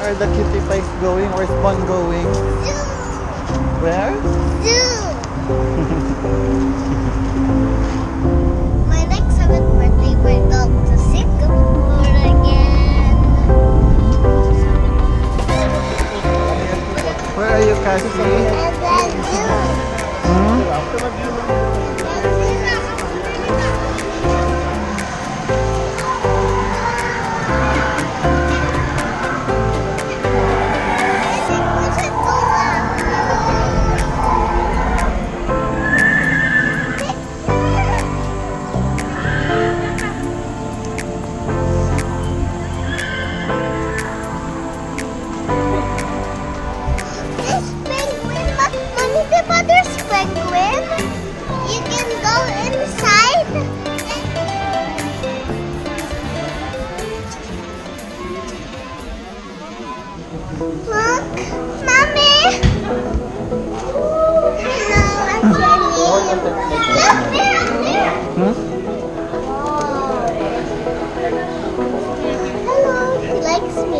are the cutie pies going? Where's Bon going? Zoo. Where? Zoo. My next 7th birthday, we're going to Singapore again. Where are you, Cassie? And then zoo. Look, Mommy! Hello, Jenny. Look there, there. Hello, he likes me.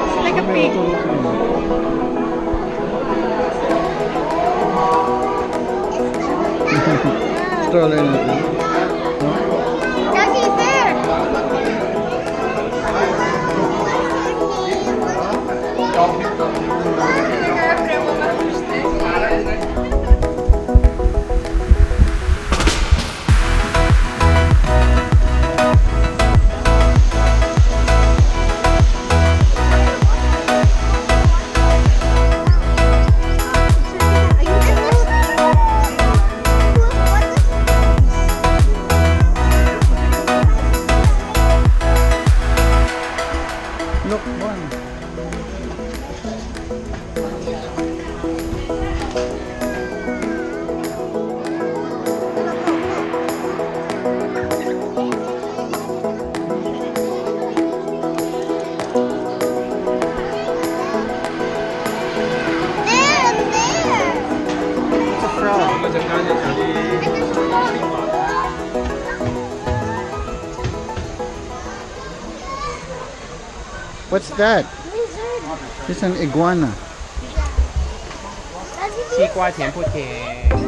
It's like a pig. Stroller natin. Daddy, there. Look, Bon. There and there. It's a frog. What's that? Lizard. It's an iguana. Daddy, 西瓜甜不甜？ oh,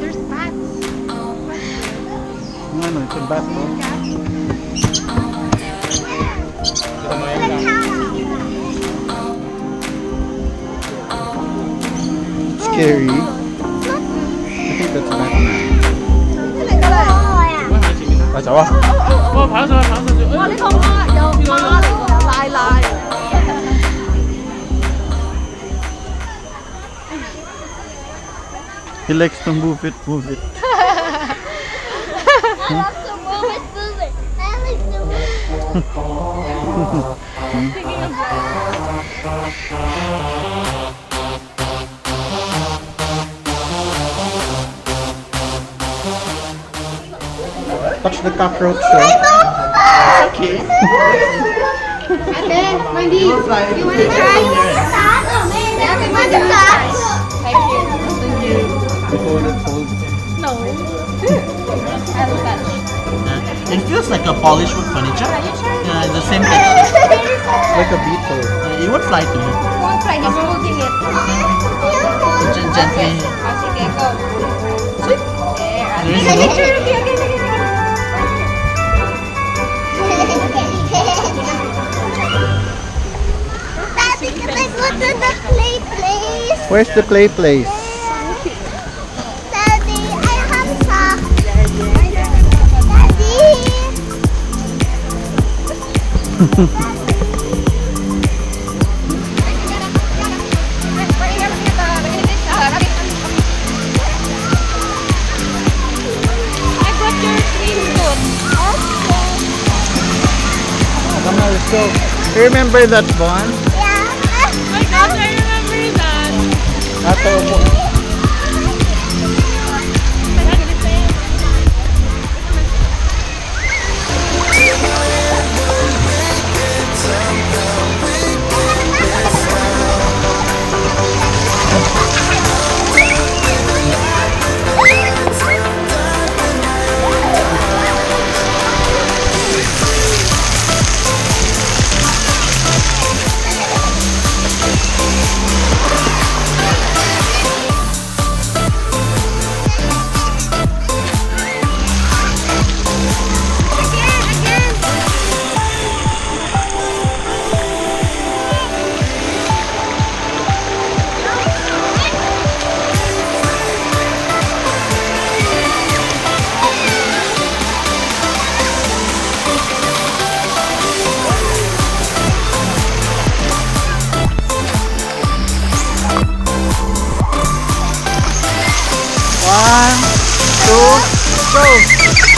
there's bats. Ano, it's a bat. Oh. Scary. I think that's Batman. 啊，走啊！我跑上去，跑上去。哇，你同啊，有媽嚟㗎，奶奶。 He likes to move it, move it. I like to move it, move it. I like to move it. Touch the cockroach. Oh. Okay. Mandy, you want to try? You want to touch? Before it folds. It feels like a polished wood furniture. Yeah, the same texture. Like a beetle. It would fly to you. Won't try, he's holding it. Gently. Sige, go. There you go. Daddy, can I go to the play place? Where's the play place? Daddy, I have socks. Daddy. I got your swimsuit. Come on, let's go. You remember that one? Yeah. Oh my gosh, I remember that. Ato, 1, 2, go!